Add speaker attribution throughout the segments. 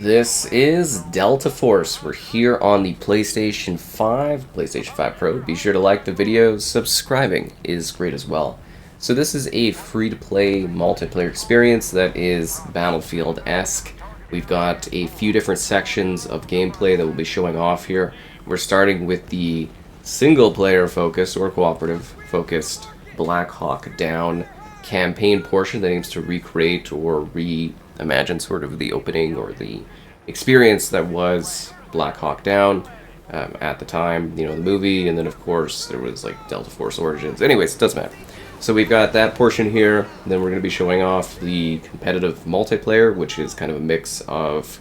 Speaker 1: This is Delta Force. We're here on the PlayStation 5 Pro. Be sure to like the video. Subscribing is great as well. So this is a free-to-play multiplayer experience that is Battlefield-esque. We've got a few different sections of gameplay that we'll be showing off here. We're starting with the single-player focused or cooperative focused Black Hawk Down campaign portion that aims to recreate or reimagine sort of the opening or the experience that was Black Hawk Down at the time, you know, the movie, and then of course there was like Delta Force Origins. Anyways, it doesn't matter. So we've got that portion here, then we're going to be showing off the competitive multiplayer, which is kind of a mix of,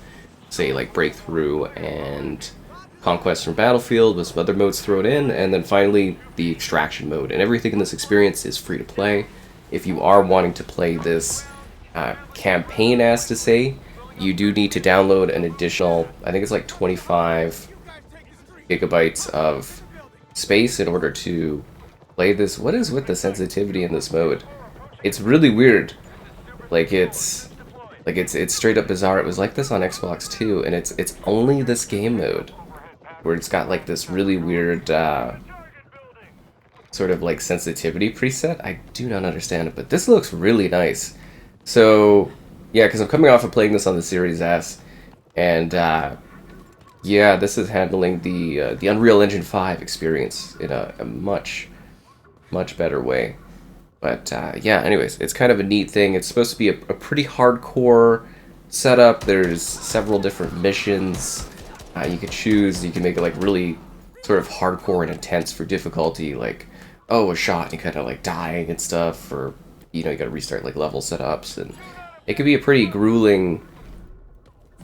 Speaker 1: say, like Breakthrough and Conquest from Battlefield with some other modes thrown in, and then finally the extraction mode. And everything in this experience is free to play. If you are wanting to play this campaign, as to say, you do need to download an additional, I think it's like 25 gigabytes of space in order to play this. What is with the sensitivity in this mode? It's really weird. It's straight up bizarre. It was like this on Xbox too, and it's only this game mode where it's got like this really weird sort of like sensitivity preset. I do not understand it, but this looks really nice. So yeah, because I'm coming off of playing this on the Series S, and yeah, this is handling the Unreal Engine 5 experience in a much better way. But yeah, anyways, it's kind of a neat thing. It's supposed to be a pretty hardcore setup. There's several different missions you can choose. You can make it like really sort of hardcore and intense for difficulty, like, oh, a shot and you kind of like dying and stuff, or you know, you gotta restart like level setups, and it could be a pretty grueling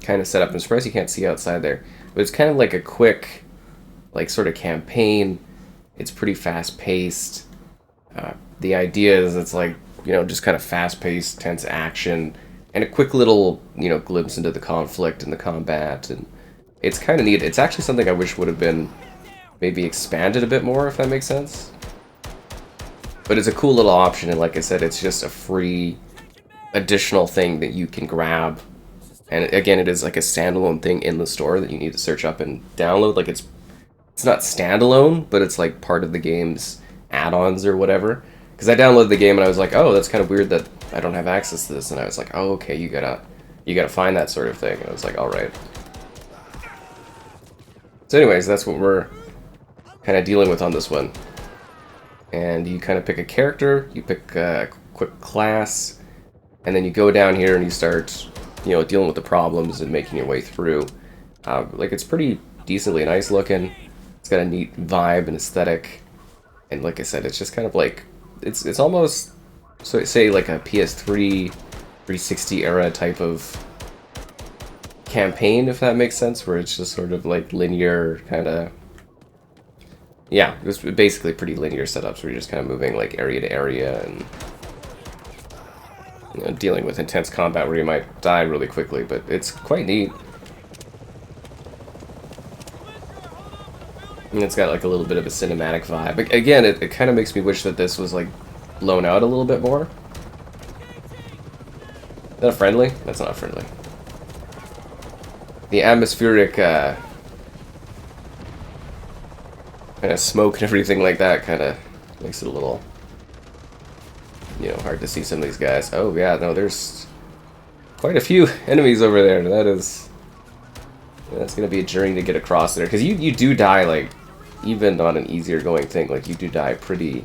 Speaker 1: kind of setup. I'm surprised you can't see outside there, but it's kind of like a quick, like, sort of campaign. It's pretty fast-paced. The idea is it's like, you know, just kind of fast-paced, tense action, and a quick little, you know, glimpse into the conflict and the combat, and it's kind of neat. It's actually something I wish would have been maybe expanded a bit more, if that makes sense. But it's a cool little option, and like I said, it's just a free additional thing that you can grab. And again, it is like a standalone thing in the store that you need to search up and download. Like, it's not standalone, but it's like part of the game's add-ons or whatever. Because I downloaded the game and I was like, oh, that's kind of weird that I don't have access to this. And I was like, oh, okay, you gotta find that sort of thing. And I was like, all right. So anyways, that's what we're kind of dealing with on this one. And you kind of pick a character, you pick a quick class, and then you go down here and you start, you know, dealing with the problems and making your way through. Like, it's pretty decently nice looking. It's got a neat vibe and aesthetic. And like I said, it's just kind of like, it's almost, so say, like a PS3 360 era type of campaign, if that makes sense, where it's just sort of like linear kind of, yeah, it was basically pretty linear setups where you're just kind of moving like area to area and, you know, dealing with intense combat where you might die really quickly, but it's quite neat. And it's got like a little bit of a cinematic vibe. But again, it kind of makes me wish that this was like blown out a little bit more. Is that a friendly? That's not a friendly. The atmospheric kind of smoke and everything like that kind of makes it a little, you know, hard to see some of these guys. Oh yeah, no, there's quite a few enemies over there. That's gonna be a journey to get across there, because you do die, like, even on an easier going thing, like, you do die pretty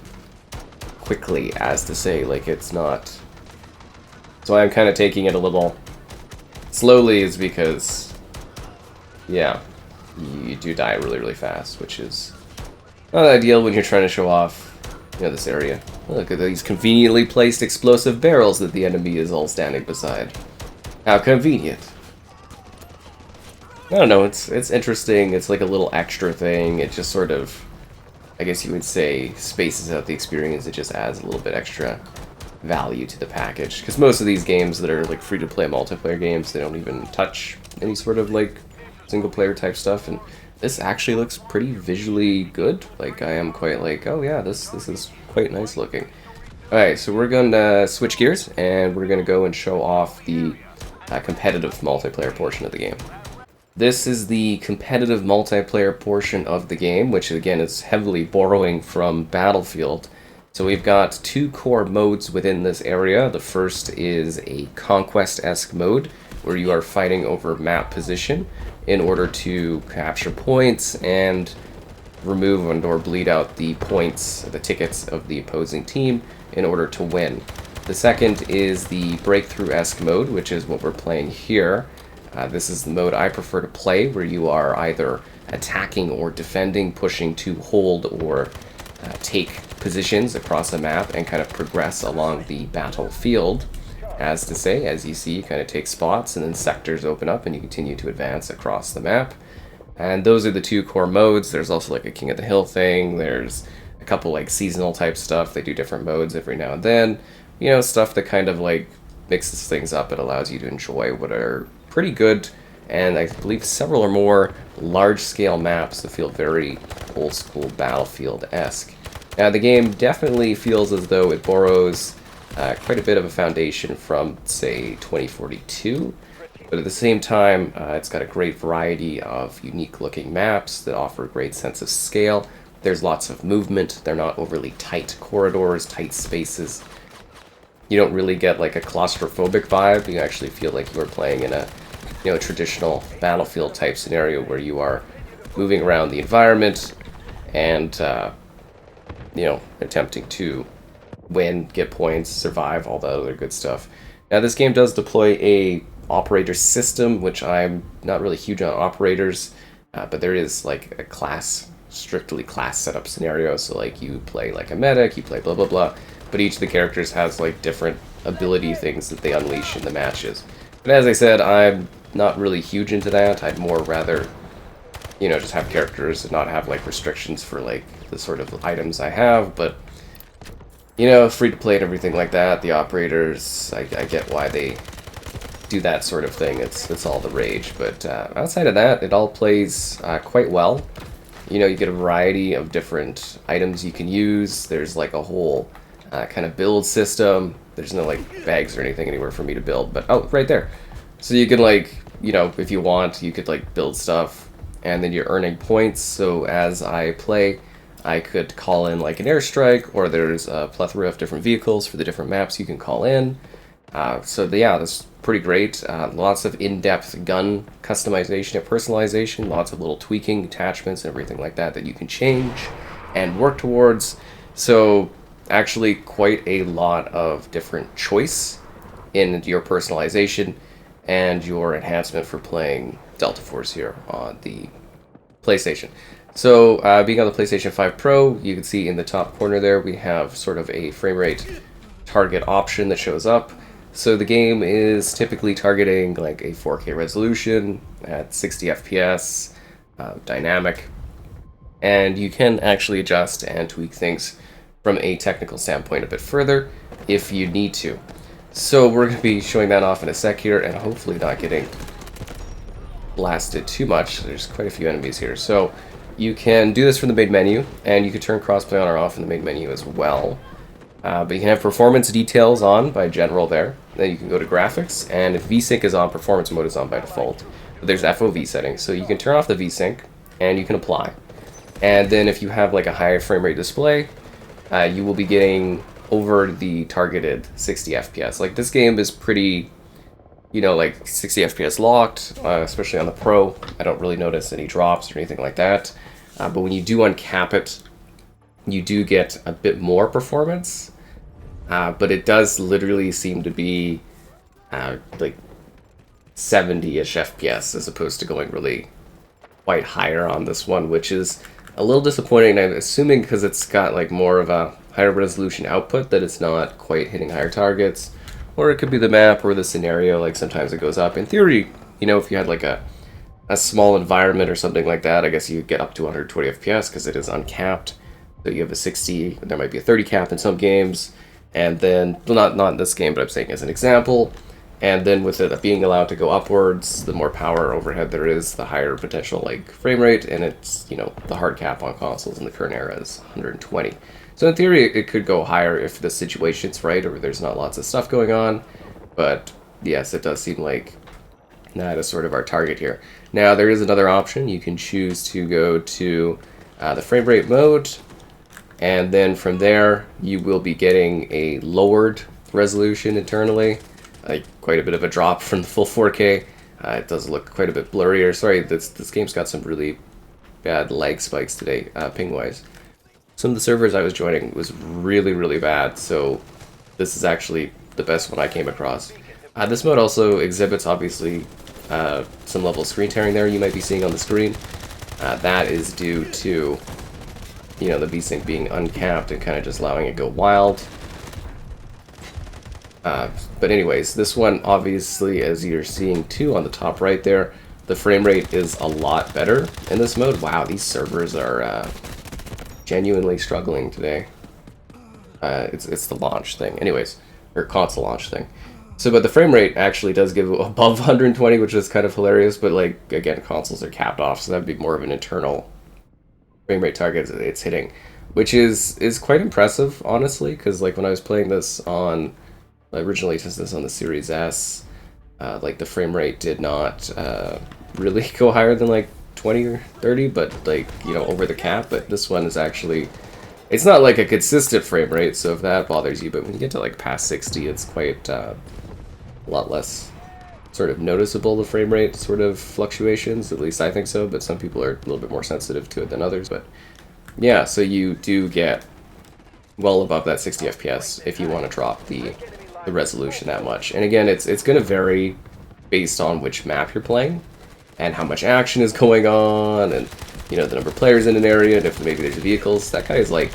Speaker 1: quickly, as to say, like, it's not. So I'm kind of taking it a little slowly, is because, yeah, you do die really fast, which is not ideal when you're trying to show off, you know, this area. Look at these conveniently placed explosive barrels that the enemy is all standing beside. How convenient. I don't know, it's interesting. It's like a little extra thing. It just sort of, I guess you would say, spaces out the experience. It just adds a little bit extra value to the package. Because most of these games that are like free-to-play multiplayer games, they don't even touch any sort of like single-player type stuff. And this actually looks pretty visually good. Like, I am quite like, oh yeah, this is quite nice looking. Alright, so we're going to switch gears, and we're going to go and show off the competitive multiplayer portion of the game. This is the competitive multiplayer portion of the game, which again is heavily borrowing from Battlefield. So we've got two core modes within this area. The first is a conquest-esque mode, where you are fighting over map position in order to capture points and remove and or bleed out the points, the tickets of the opposing team in order to win. The second is the breakthrough-esque mode, which is what we're playing here. This is the mode I prefer to play, where you are either attacking or defending, pushing to hold or take positions across a map and kind of progress along the battlefield. As to say, as you see, you kind of take spots and then sectors open up and you continue to advance across the map. And those are the two core modes. There's also like a King of the Hill thing. There's a couple like seasonal type stuff. They do different modes every now and then. You know, stuff that kind of like mixes things up and allows you to enjoy what are pretty good, and I believe several or more large-scale maps that feel very old-school Battlefield-esque. Now, the game definitely feels as though it borrows quite a bit of a foundation from, say, 2042, but at the same time, it's got a great variety of unique-looking maps that offer a great sense of scale. There's lots of movement. They're not overly tight corridors, tight spaces. You don't really get like a claustrophobic vibe. You actually feel like you are playing in a, you know, traditional Battlefield type scenario where you are moving around the environment and you know, attempting to win, get points, survive, all that other good stuff. Now, this game does deploy a operator system, which I'm not really huge on operators, but there is like a strictly class setup scenario. So like you play like a medic, you play blah blah blah. But each of the characters has like different ability things that they unleash in the matches. But as I said, I'm not really huge into that. I'd more rather, you know, just have characters and not have like restrictions for like the sort of items I have. But, you know, free to play and everything like that. The operators, I get why they do that sort of thing. It's all the rage. But outside of that, it all plays quite well. You know, you get a variety of different items you can use. There's like a whole kind of build system. There's no like bags or anything anywhere for me to build, but oh, right there. So you can like, you know, if you want, you could like build stuff and then you're earning points. So as I play, I could call in like an airstrike, or there's a plethora of different vehicles for the different maps you can call in. So yeah, that's pretty great. Lots of in-depth gun customization and personalization, lots of little tweaking, attachments, and everything like that that you can change and work towards. So actually quite a lot of different choice in your personalization and your enhancement for playing Delta Force here on the PlayStation. So being on the PlayStation 5 Pro, you can see in the top corner there we have sort of a frame rate target option that shows up. So the game is typically targeting like a 4K resolution at 60 FPS, dynamic, and you can actually adjust and tweak things from a technical standpoint a bit further if you need to. So we're going to be showing that off in a sec here, and hopefully not getting blasted too much. There's quite a few enemies here. So you can do this from the main menu, and you can turn crossplay on or off in the main menu as well. But you can have performance details on by general there. Then you can go to graphics, and if VSync is on, performance mode is on by default. But there's FOV settings, so you can turn off the VSync, and you can apply. And then if you have like a higher frame rate display, you will be getting over the targeted 60 FPS. Like, this game is pretty, you know, like 60 FPS locked, especially on the Pro. I don't really notice any drops or anything like that. But when you do uncap it, you do get a bit more performance. But it does literally seem to be like 70-ish FPS as opposed to going really quite higher on this one, which is a little disappointing. I'm assuming because it's got like more of a higher resolution output that it's not quite hitting higher targets, or it could be the map or the scenario. Like, sometimes it goes up. In theory, you know, if you had like a small environment or something like that, I guess you could get up to 120 FPS because it is uncapped. So you have a 60, there might be a 30 cap in some games, and then, well, not in this game, but I'm saying as an example. And then with it being allowed to go upwards, the more power overhead there is, the higher potential like frame rate, and it's, you know, the hard cap on consoles in the current era is 120. So in theory, it could go higher if the situation's right or there's not lots of stuff going on. But yes, it does seem like That is sort of our target here. Now there is another option. You can choose to go to the frame rate mode, and then from there you will be getting a lowered resolution internally, like quite a bit of a drop from the full 4K. It does look quite a bit blurrier. Sorry, this game's got some really bad lag spikes today, ping-wise. Some of the servers I was joining was really, really bad, so this is actually the best one I came across. This mode also exhibits, obviously, some level of screen tearing there you might be seeing on the screen. That is due to, you know, the VSync being uncapped and kind of just allowing it to go wild. But anyways, this one, obviously, as you're seeing too on the top right there, the frame rate is a lot better in this mode. Wow, these servers are genuinely struggling today. It's the launch thing. Anyways, or console launch thing. So, but the frame rate actually does give above 120, which is kind of hilarious, but like, again, consoles are capped off, so that'd be more of an internal frame rate target it's hitting, which is quite impressive, honestly, because like when I was playing this on, I originally tested this on the Series S, like the frame rate did not really go higher than like 20 or 30, but like, you know, over the cap. But this one is actually, it's not like a consistent frame rate, so if that bothers you, but when you get to like past 60, it's quite a lot less sort of noticeable, the frame rate sort of fluctuations, at least I think so, but some people are a little bit more sensitive to it than others. But yeah, so you do get well above that 60 FPS if you want to drop the resolution that much. And again, it's going to vary based on which map you're playing and how much action is going on, and you know, the number of players in an area, and if maybe there's vehicles. That guy is like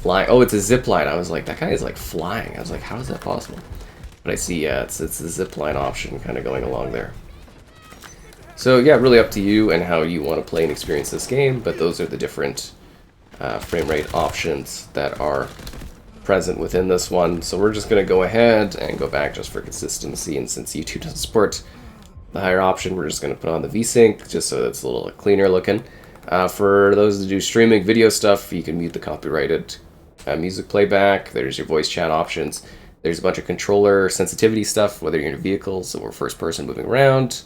Speaker 1: flying. Oh, it's a zip line. I was like, that guy is like flying. I was like, how is that possible? But I see, yeah, it's the zip line option kind of going along there. So yeah, really up to you and how you want to play and experience this game, but those are the different frame rate options that are present within this one. So we're just going to go ahead and go back just for consistency, and since YouTube doesn't support the higher option, we're just going to put on the VSync just so it's a little cleaner looking. For those that do streaming video stuff, you can mute the copyrighted music playback. There's your voice chat options. There's a bunch of controller sensitivity stuff, whether you're in vehicles or first person moving around,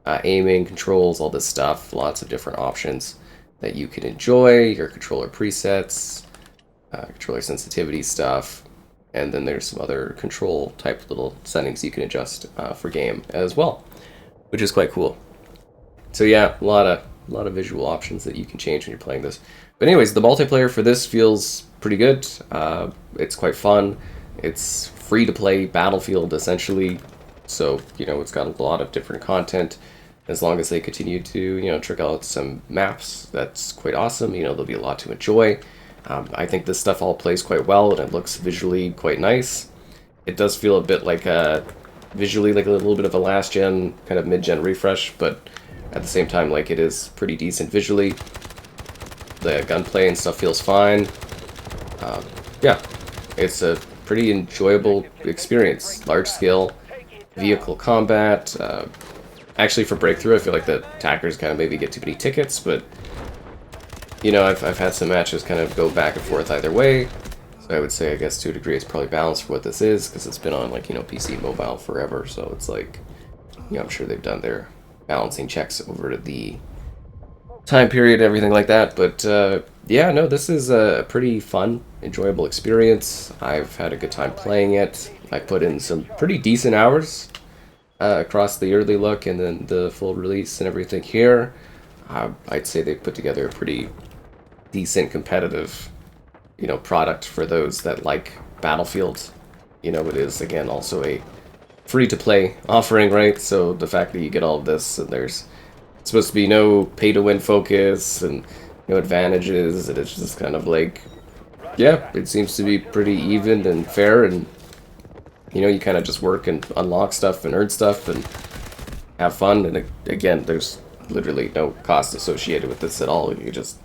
Speaker 1: aiming, controls, all this stuff. Lots of different options that you can enjoy. Your controller presets, controller sensitivity stuff, and then there's some other control type little settings you can adjust for game as well, which is quite cool. So yeah, a lot of visual options that you can change when you're playing this. But anyways, the multiplayer for this feels pretty good. It's quite fun. It's free to play Battlefield essentially, so you know, it's got a lot of different content. As long as they continue to, you know, trick out some maps, that's quite awesome. You know, there'll be a lot to enjoy. I think this stuff all plays quite well, and it looks visually quite nice. It does feel a bit like visually like a little bit of a last gen kind of mid-gen refresh, but at the same time, like, it is pretty decent visually. The gunplay and stuff feels fine. Yeah, it's a pretty enjoyable experience. Large scale vehicle combat. Actually, for breakthrough, I feel like the attackers kind of maybe get too many tickets, but you know, I've had some matches kind of go back and forth either way. So I would say, I guess, to a degree, it's probably balanced for what this is, because it's been on, like, you know, PC and mobile forever. So it's like, you know, I'm sure they've done their balancing checks over the time period and everything like that. But yeah, no, this is a pretty fun, enjoyable experience. I've had a good time playing it. I put in some pretty decent hours across the early look and then the full release and everything here. I'd say they put together a pretty decent competitive, you know, product for those that like Battlefield. You know, it is, again, also a free-to-play offering, right? So the fact that you get all of this, and there's supposed to be no pay-to-win focus and no advantages, and it's just kind of like, yeah, it seems to be pretty even and fair, and you know, you kind of just work and unlock stuff and earn stuff and have fun. And again, there's literally no cost associated with this at all. You just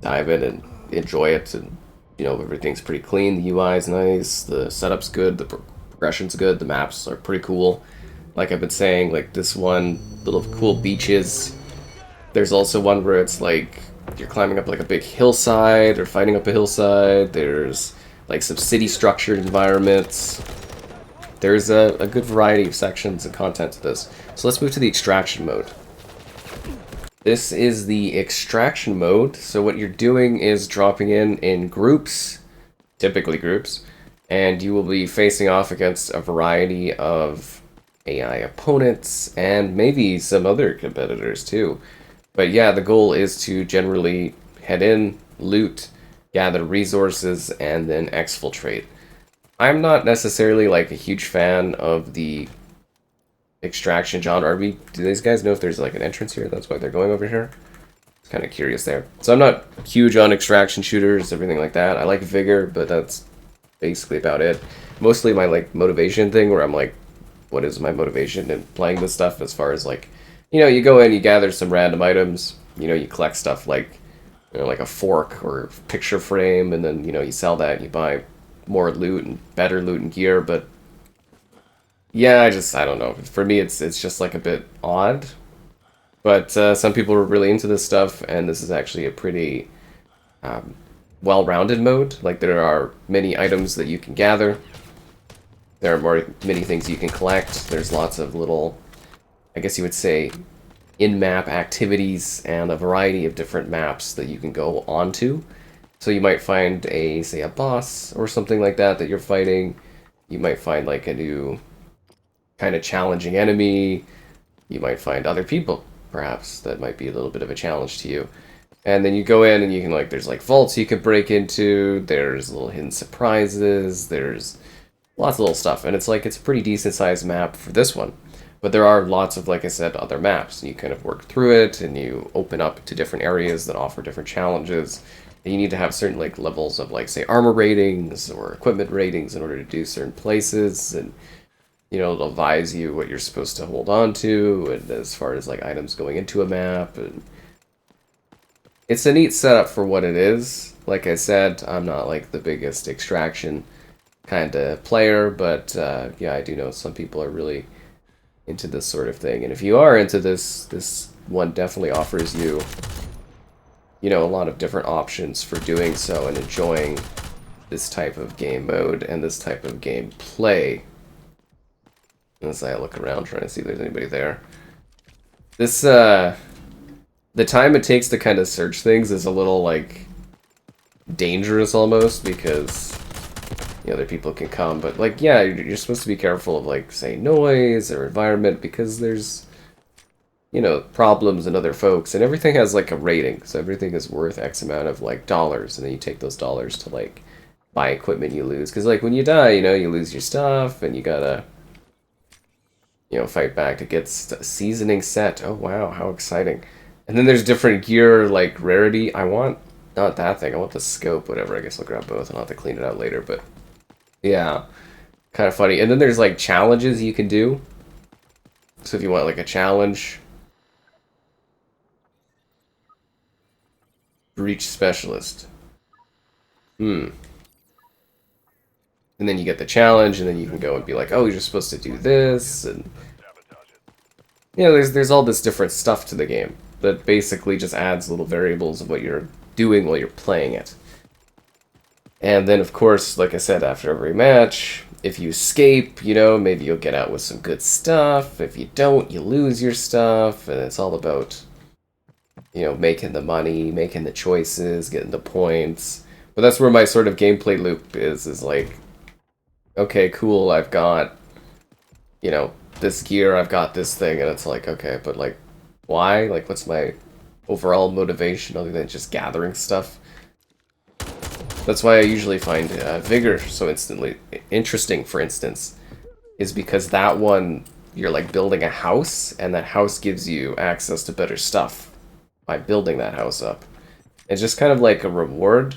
Speaker 1: dive in and enjoy it, and you know, everything's pretty clean. The UI is nice, the setup's good, the progression's good, the maps are pretty cool. Like I've been saying, like this one, little cool beaches. There's also one where it's like you're climbing up like a big hillside or fighting up a hillside. There's like some city structured environments. There's a good variety of sections and content to this. So let's move to the extraction mode. This is the extraction mode. So what you're doing is dropping in groups, typically groups, and you will be facing off against a variety of AI opponents and maybe some other competitors too. But yeah, the goal is to generally head in, loot, gather resources, and then exfiltrate. I'm not necessarily like a huge fan of the extraction genre. Do these guys know if there's like an entrance here? That's why they're going over here. It's kind of curious there. So I'm not huge on extraction shooters, everything like that. I like Vigor, but that's basically about it. Mostly my like motivation thing, where I'm like, what is my motivation in playing this stuff? As far as like, you know, you go in, you gather some random items, you know, you collect stuff like, you know, like a fork or picture frame, and then, you know, you sell that and you buy more loot and better loot and gear. But yeah, I don't know. For me, it's just like a bit odd. But some people are really into this stuff, and this is actually a pretty well-rounded mode. Like, there are many items that you can gather. There are many things you can collect. There's lots of little, I guess you would say, in-map activities and a variety of different maps that you can go onto. So you might find say a boss or something like that you're fighting. You might find like a new kind of challenging enemy. You might find other people, perhaps, that might be a little bit of a challenge to you. And then you go in and you can like, there's like vaults you can break into, there's little hidden surprises, there's lots of little stuff. And it's like, it's a pretty decent sized map for this one. But there are lots of, like I said, other maps. You kind of work through it and you open up to different areas that offer different challenges. And you need to have certain like levels of like, say, armor ratings or equipment ratings in order to do certain places. And you know, it'll advise you what you're supposed to hold on to, and as far as like items going into a map. And it's a neat setup for what it is. Like I said, I'm not like the biggest extraction kind of player, but yeah, I do know some people are really into this sort of thing. And if you are into this, this one definitely offers you, you know, a lot of different options for doing so and enjoying this type of game mode and this type of gameplay. As I look around trying to see if there's anybody there. This, the time it takes to kind of search things is a little, like, dangerous almost, because, you know, other people can come. But, like, yeah, you're supposed to be careful of, like, say, noise or environment, because there's, you know, problems and other folks. And everything has, like, a rating. So everything is worth X amount of, like, dollars. And then you take those dollars to, like, buy equipment you lose. Because, like, when you die, you know, you lose your stuff, and you gotta, you know, fight back to get seasoning set. Oh wow, how exciting. And then there's different gear, like rarity. I want, not that thing, I want the scope, whatever. I guess I'll grab both and I'll have to clean it out later, but yeah, kind of funny. And then there's like challenges you can do. So if you want like a challenge, breach specialist. And then you get the challenge, and then you can go and be like, oh, you're supposed to do this, and you know, there's all this different stuff to the game that basically just adds little variables of what you're doing while you're playing it. And then, of course, like I said, after every match, if you escape, you know, maybe you'll get out with some good stuff. If you don't, you lose your stuff, and it's all about, you know, making the money, making the choices, getting the points. But that's where my sort of gameplay loop is like, okay, cool, I've got, you know, this gear, I've got this thing, and it's like, okay, but like, why? Like, what's my overall motivation other than just gathering stuff? That's why I usually find Vigor so interesting, for instance, is because that one, you're like building a house, and that house gives you access to better stuff by building that house up. It's just kind of like a reward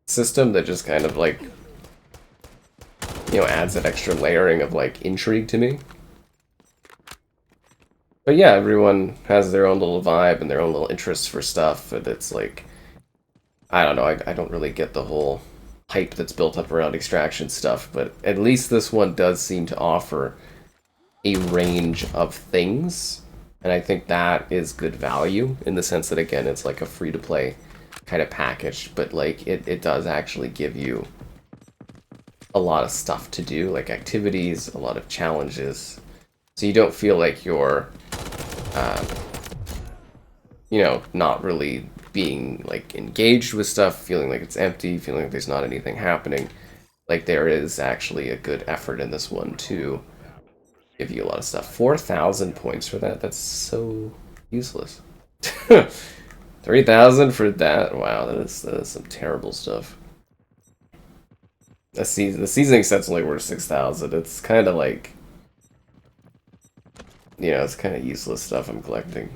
Speaker 1: system that just kind of like, you know, adds that extra layering of like intrigue to me. But yeah, everyone has their own little vibe and their own little interests for stuff, and it's like, I don't know, I don't really get the whole hype that's built up around extraction stuff, but at least this one does seem to offer a range of things, and I think that is good value in the sense that, again, it's like a free-to-play kind of package, but like it does actually give you a lot of stuff to do, like activities, a lot of challenges, So you don't feel like you're, you know, not really being like engaged with stuff, feeling like it's empty, feeling like there's not anything happening. Like there is actually a good effort in this one to give you a lot of stuff. 4,000 points for that? That's so useless. 3,000 for that? Wow, that is some terrible stuff. The seasoning set's only worth 6,000. It's kind of like, you know, it's kind of useless stuff I'm collecting.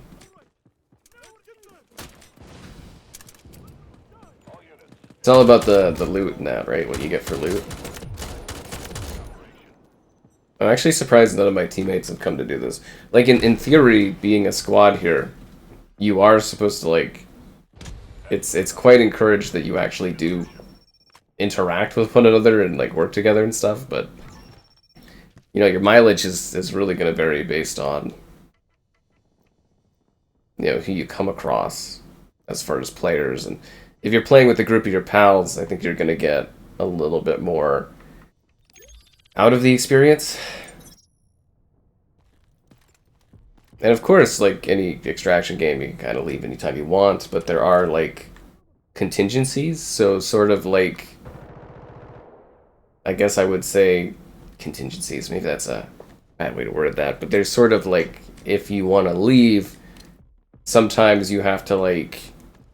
Speaker 1: It's all about the loot and that, right? What you get for loot. I'm actually surprised none of my teammates have come to do this. Like, in theory, being a squad here, you are supposed to, like... It's quite encouraged that you actually do interact with one another and, like, work together and stuff, but... You know, your mileage is really going to vary based on... You know, who you come across as far as players. And if you're playing with a group of your pals, I think you're going to get a little bit more... out of the experience. And of course, like any extraction game, you can kind of leave anytime you want, but there are like contingencies, so sort of like, I guess I would say contingencies, maybe that's a bad way to word that, but there's sort of like, if you want to leave, sometimes you have to like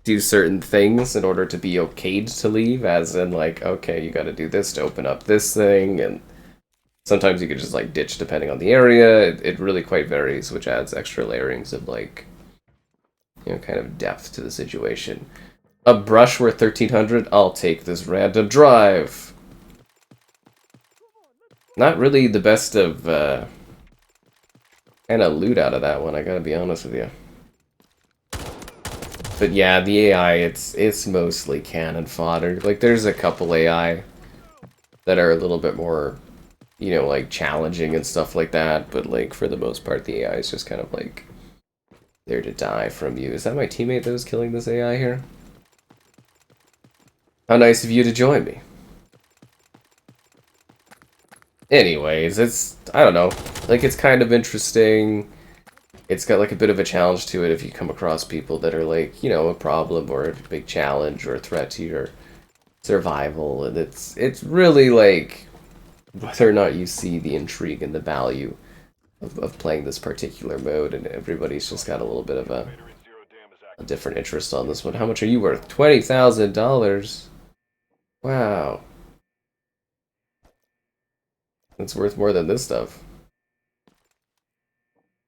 Speaker 1: do certain things in order to be okayed to leave, as in like, okay, you got to do this to open up this thing, and sometimes you could just like ditch depending on the area. It really quite varies, which adds extra layerings of like, you know, kind of depth to the situation. A brush worth 1,300? I'll take this random drive. Not really the best of kind of loot out of that one, I gotta be honest with you. But yeah, the AI, it's mostly cannon fodder. Like there's a couple AI that are a little bit more, you know, like challenging and stuff like that, but like for the most part the AI is just kind of like there to die from you. Is that my teammate that was killing this AI here? How nice of you to join me. Anyways, it's, I don't know, like it's kind of interesting. It's got like a bit of a challenge to it if you come across people that are like, you know, a problem or a big challenge or a threat to your survival, and it's really like whether or not you see the intrigue and the value of playing this particular mode, and everybody's just got a little bit of a different interest on this one. How much are you worth? $20,000. Wow. It's worth more than this stuff.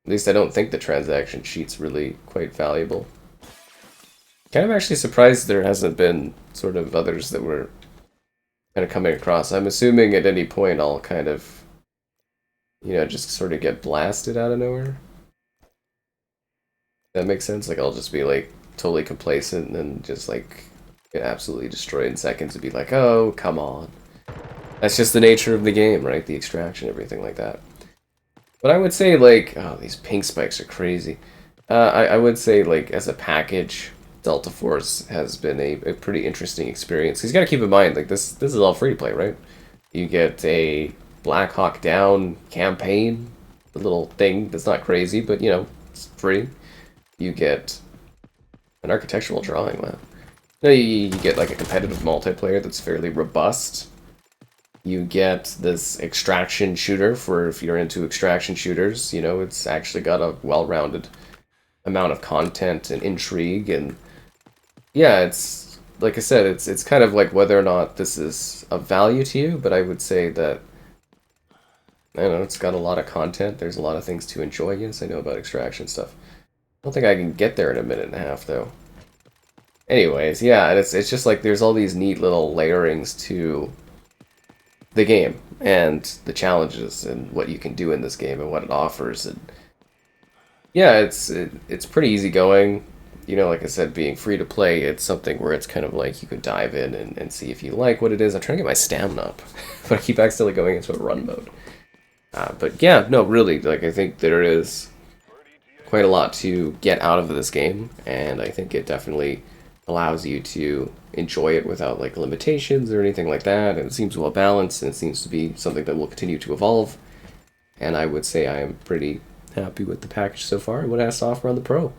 Speaker 1: At least I don't think the transaction sheet's really quite valuable. Kind of actually surprised there hasn't been sort of others that were kind of coming across. I'm assuming at any point I'll kind of, you know, just sort of get blasted out of nowhere. That makes sense? Like I'll just be like totally complacent and then just like get absolutely destroyed in seconds and be like, oh, come on. That's just the nature of the game, right? The extraction, everything like that. But I would say like, oh, these pink spikes are crazy. I would say like as a package, Delta Force has been a pretty interesting experience. Because you got to keep in mind, like this is all free to play, right? You get a Black Hawk Down campaign, a little thing that's not crazy, but you know, it's free. You get an architectural drawing, wow. No, you get like a competitive multiplayer that's fairly robust. You get this extraction shooter for if you're into extraction shooters. You know, it's actually got a well-rounded amount of content and intrigue, and yeah, it's like I said, it's kind of like whether or not this is of value to you, but I would say that, I don't know, it's got a lot of content. There's a lot of things to enjoy. Yes, I know about extraction stuff. I don't think I can get there in a minute and a half, though. Anyways, yeah, it's just like there's all these neat little layerings to the game and the challenges and what you can do in this game and what it offers, and yeah, it's pretty easygoing. You know, like I said, being free to play, it's something where it's kind of like you can dive in and see if you like what it is. I'm trying to get my stamina up, but I keep accidentally going into a run mode. But yeah, no, really, like I think there is quite a lot to get out of this game, and I think it definitely allows you to enjoy it without like limitations or anything like that, and it seems well balanced, and it seems to be something that will continue to evolve. and I would say I am pretty happy with the package so far and what it has to offer on the Pro.